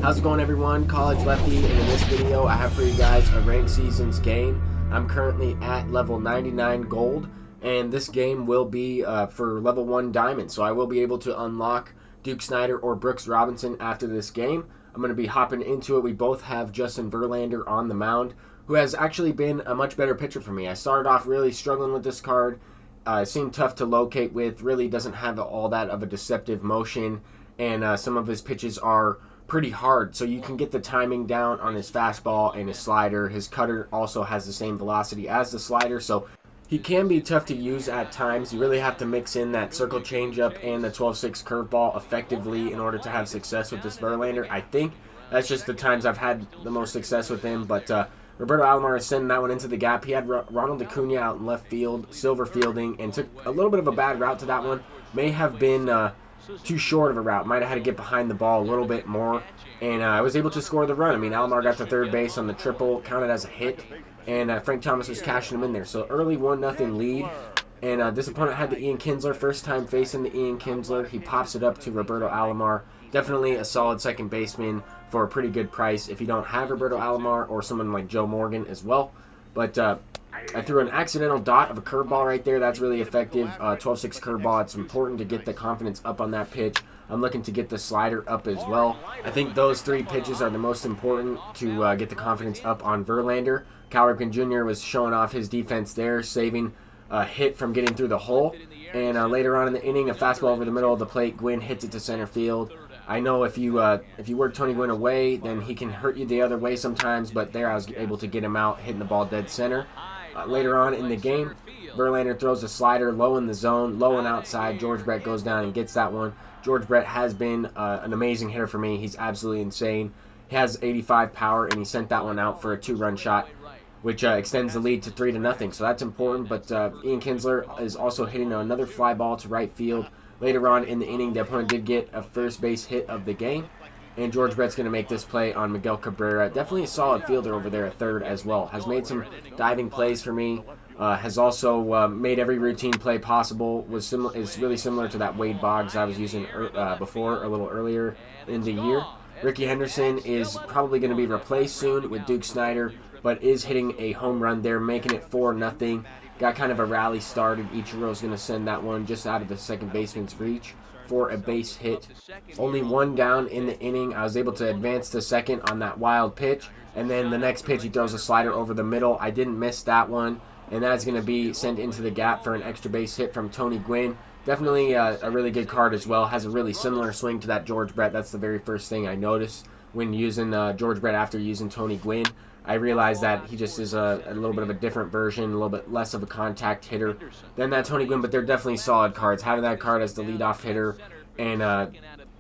How's it going, everyone? College Lefty, and in this video I have for you guys a ranked seasons game. I'm currently at level 99 gold, and this game will be for level 1 diamond, so I will be able to unlock Duke Snider or Brooks Robinson after this game. I'm going to be hopping into it. We both have Justin Verlander on the mound, who has actually been a much better pitcher for me. I started off really struggling with this card. It seemed tough to locate with, really doesn't have all that of a deceptive motion, and some of his pitches are pretty hard, so you can get the timing down on his fastball and his slider. His cutter also has the same velocity as the slider, so he can be tough to use at times. You really have to mix in that circle changeup and the 12-6 curveball effectively in order to have success with this Verlander. I think that's just the times I've had the most success with him, but Roberto Alomar is sending that one into the gap. He had Ronald Acuna out in left field, silver fielding, and took a little bit of a bad route to that one. May have been too short of a route. Might have had to get behind the ball a little bit more, and I was able to score the run. I mean, Alomar got to third base on the triple, counted as a hit, and Frank Thomas was cashing him in there. So early 1-0 lead, and this opponent had the Ian Kinsler. First time facing the Ian Kinsler. He pops it up to Roberto Alomar. Definitely a solid second baseman for a pretty good price if you don't have Roberto Alomar or someone like Joe Morgan as well. But I threw an accidental dot of a curveball right there. That's really effective. 12-6 curveball. It's important to get the confidence up on that pitch. I'm looking to get the slider up as well. I think those three pitches are the most important to get the confidence up on Verlander. Cal Ripken Jr. was showing off his defense there, saving a hit from getting through the hole. And later on in the inning, a fastball over the middle of the plate. Gwynn hits it to center field. I know if you work Tony Gwynn away, then he can hurt you the other way sometimes, but there I was able to get him out, hitting the ball dead center. Later on in the game, Verlander throws a slider low in the zone, low and outside. George Brett goes down and gets that one. George Brett has been an amazing hitter for me. He's absolutely insane. He has 85 power, and he sent that one out for a 2-run shot, which extends the lead to 3-0. So that's important, but Ian Kinsler is also hitting another fly ball to right field. Later on in the inning, the opponent did get a first base hit of the game, and George Brett's going to make this play on Miguel Cabrera. Definitely a solid fielder over there at third as well. Has made some diving plays for me. Has also made every routine play possible. Is really similar to that Wade Boggs I was using before, a little earlier in the year. Ricky Henderson is probably going to be replaced soon with Duke Snider, but is hitting a home run there, making it 4-0. Got kind of a rally started. Ichiro's going to send that one just out of the second baseman's reach for a base hit. Only one down in the inning. I was able to advance to second on that wild pitch, and then the next pitch he throws a slider over the middle. I didn't miss that one, and that's going to be sent into the gap for an extra base hit from Tony Gwynn. Definitely a really good card as well. Has a really similar swing to that George Brett. That's the very first thing I noticed when using George Brett after using Tony Gwynn. I realized that he just is a little bit of a different version, a little bit less of a contact hitter than that Tony Gwynn, but they're definitely solid cards. Having that card as the leadoff hitter and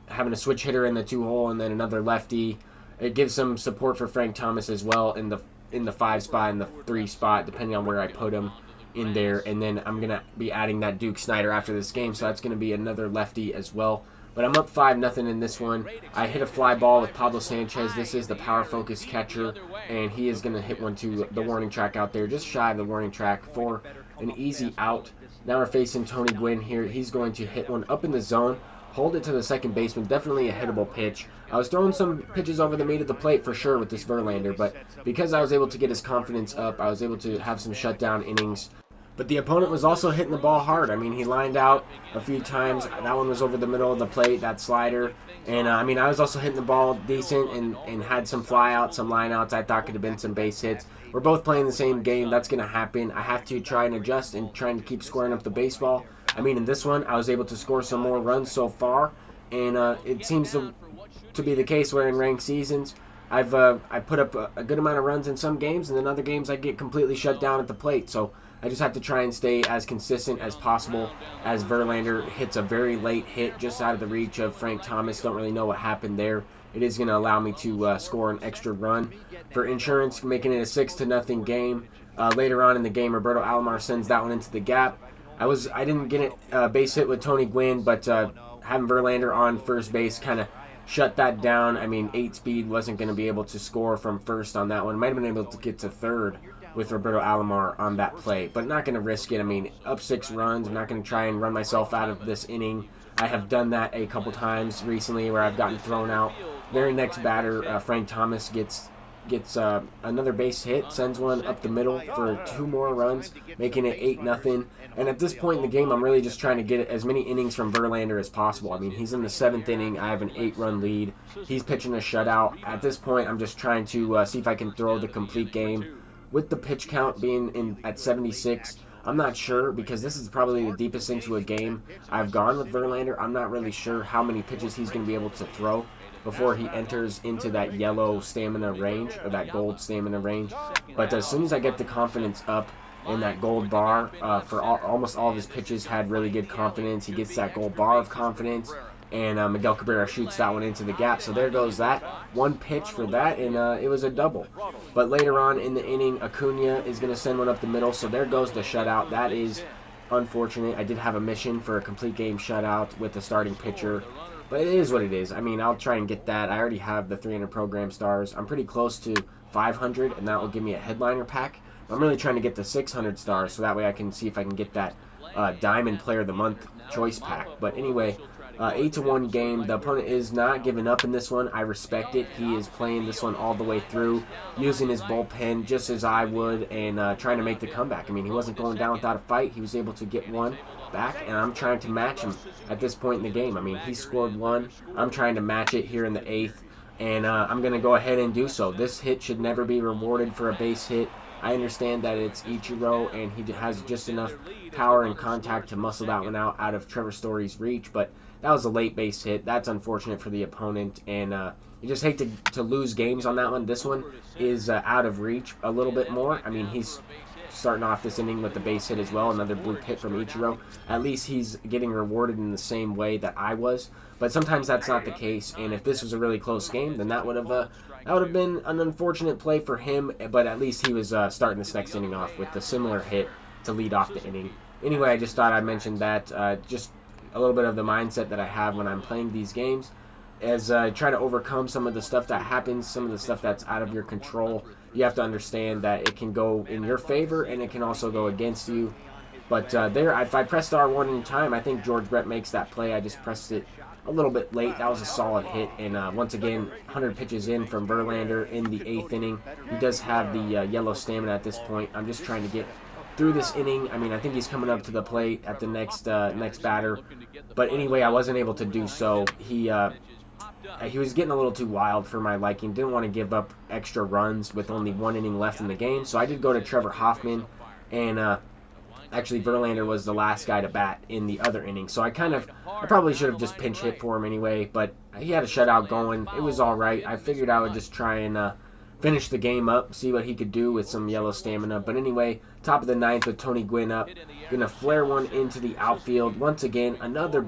having a switch hitter in the 2-hole and then another lefty, it gives some support for Frank Thomas as well in the 5 spot and the 3 spot, depending on where I put him in there. And then I'm going to be adding that Duke Snider after this game, so that's going to be another lefty as well. But I'm up 5-0 in this one. I hit a fly ball with Pablo Sanchez. This is the power focus catcher, and he is going to hit one to the warning track out there, just shy of the warning track for an easy out. Now we're facing Tony Gwynn here. He's going to hit one up in the zone, hold it to the second baseman. Definitely a hittable pitch. I was throwing some pitches over the meat of the plate for sure with this Verlander, but because I was able to get his confidence up, I was able to have some shutdown innings. But the opponent was also hitting the ball hard. I mean, he lined out a few times. That one was over the middle of the plate, that slider. And, I mean, I was also hitting the ball decent and had some flyouts, some lineouts. I thought could have been some base hits. We're both playing the same game. That's going to happen. I have to try and adjust and trying to keep squaring up the baseball. I mean, in this one, I was able to score some more runs so far. And it seems to be the case where in ranked seasons, I put up a good amount of runs in some games, and in other games I get completely shut down at the plate. So I just have to try and stay as consistent as possible as Verlander hits a very late hit just out of the reach of Frank Thomas. Don't really know what happened there. It is going to allow me to score an extra run for insurance, making it a 6-0 game. Later on in the game, Roberto Alomar sends that one into the gap. I didn't get a base hit with Tony Gwynn, but having Verlander on first base kind of shut that down. I mean, 8 speed wasn't going to be able to score from first on that one. Might have been able to get to third with Roberto Alomar on that play, but not going to risk it. I mean, up 6 runs. I'm not going to try and run myself out of this inning. I have done that a couple times recently where I've gotten thrown out Very next batter, Frank Thomas gets another base hit, sends one up the middle for 2 more runs, making it 8-0. And at this point in the game, I'm really just trying to get as many innings from Verlander as possible. I mean, he's in the 7th inning. I have an 8-run lead. He's pitching a shutout. At this point, I'm just trying to see if I can throw the complete game. With the pitch count being at 76, I'm not sure, because this is probably the deepest into a game I've gone with Verlander. I'm not really sure how many pitches he's going to be able to throw before he enters into that yellow stamina range, or that gold stamina range. But as soon as I get the confidence up in that gold bar, for almost all of his pitches had really good confidence. He gets that gold bar of confidence, and Miguel Cabrera shoots that one into the gap. So there goes that. 1 pitch for that, and it was a double. But later on in the inning, Acuna is going to send one up the middle, so there goes the shutout. That is unfortunate. I did have a mission for a complete game shutout with the starting pitcher, but it is what it is. I mean, I'll try and get that. I already have the 300 program stars. I'm pretty close to 500, and that will give me a headliner pack. I'm really trying to get the 600 stars, so that way I can see if I can get that Diamond Player of the Month choice pack. But anyway, 8-1 game. The opponent is not giving up in this one. I respect it. He is playing this one all the way through, using his bullpen just as I would, and trying to make the comeback. I mean, he wasn't going down without a fight. He was able to get one back, and I'm trying to match him at this point in the game. I mean, he scored 1. I'm trying to match it here in the 8th, and I'm going to go ahead and do so. This hit should never be rewarded for a base hit. I understand that it's Ichiro, and he has just enough power and contact to muscle that one out of Trevor Story's reach, but that was a late base hit. That's unfortunate for the opponent, and you just hate to lose games on that one. This one is out of reach a little bit more. I mean, he's starting off this inning with the base hit as well, another blue hit from Ichiro. At least he's getting rewarded in the same way that I was, but sometimes that's not the case, and if this was a really close game, then that would have been an unfortunate play for him, but at least he was starting this next inning off with a similar hit to lead off the inning. Anyway, I just thought I'd mention that, just a little bit of the mindset that I have when I'm playing these games, as I try to overcome some of the stuff that happens, some of the stuff that's out of your control. You have to understand that it can go in your favor, and it can also go against you. But there, if I pressed R1 in time, I think George Brett makes that play. I just pressed it a little bit late. That was a solid hit, and once again, 100 pitches in from Verlander in the 8th inning. He does have the yellow stamina at this point. I'm just trying to get through this inning. I mean, I think he's coming up to the plate at the next batter, but anyway, I wasn't able to do so. He was getting a little too wild for my liking. Didn't want to give up extra runs with only 1 inning left in the game, so I did go to Trevor Hoffman, and actually Verlander was the last guy to bat in the other inning, so I probably should have just pinch hit for him anyway, but he had a shutout going. It was all right. I figured I would just try and finish the game up, see what he could do with some yellow stamina. But anyway, top of the 9th with Tony Gwynn up. Gonna flare one into the outfield. Once again, another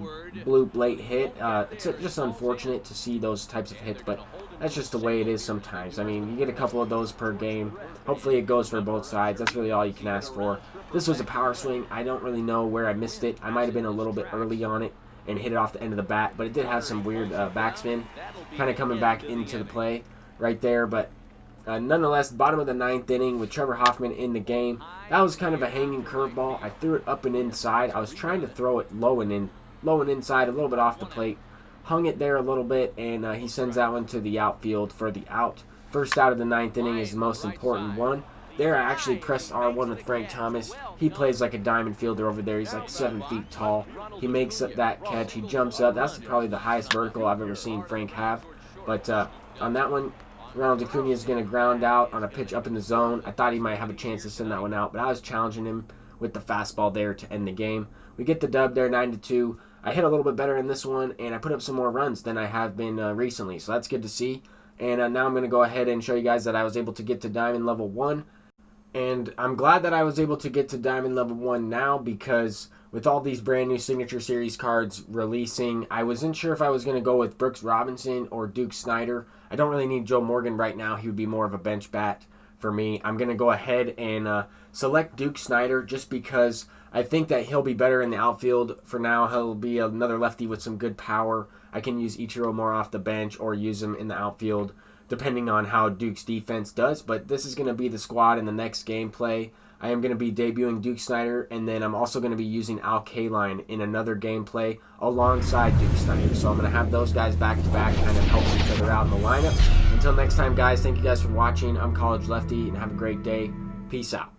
blue late hit. It's just unfortunate to see those types of hits, but that's just the way it is sometimes. I mean, you get a couple of those per game. Hopefully it goes for both sides. That's really all you can ask for. This was a power swing. I don't really know where I missed it. I might have been a little bit early on it and hit it off the end of the bat, but it did have some weird backspin kind of coming back into the play right there. But nonetheless, bottom of the 9th inning with Trevor Hoffman in the game. That was kind of a hanging curveball. I threw it up and inside. I was trying to throw it low and inside, a little bit off the plate. Hung it there a little bit, and he sends that one to the outfield for the out. First out of the 9th inning is the most important one. There, I actually pressed R1 with Frank Thomas. He plays like a diamond fielder over there. He's like 7 feet tall. He makes up that catch. He jumps up. That's probably the highest vertical I've ever seen Frank have. But on that one, Ronald Acuna is going to ground out on a pitch up in the zone. I thought he might have a chance to send that one out, but I was challenging him with the fastball there to end the game. We get the dub there, 9-2. I hit a little bit better in this one, and I put up some more runs than I have been recently, so that's good to see. And now I'm going to go ahead and show you guys that I was able to get to Diamond Level 1. And I'm glad that I was able to get to Diamond Level 1 now, because with all these brand new Signature Series cards releasing, I wasn't sure if I was going to go with Brooks Robinson or Duke Snider. I don't really need Joe Morgan right now. He would be more of a bench bat for me. I'm going to go ahead and select Duke Snider just because I think that he'll be better in the outfield. For now, he'll be another lefty with some good power. I can use Ichiro more off the bench or use him in the outfield, depending on how Duke's defense does. But this is going to be the squad in the next gameplay. I am going to be debuting Duke Snider, and then I'm also going to be using Al Kaline in another gameplay alongside Duke Snider. So I'm going to have those guys back-to-back, kind of help each other they're out in the lineup. Until next time, guys, thank you guys for watching. I'm College Lefty, and have a great day. Peace out.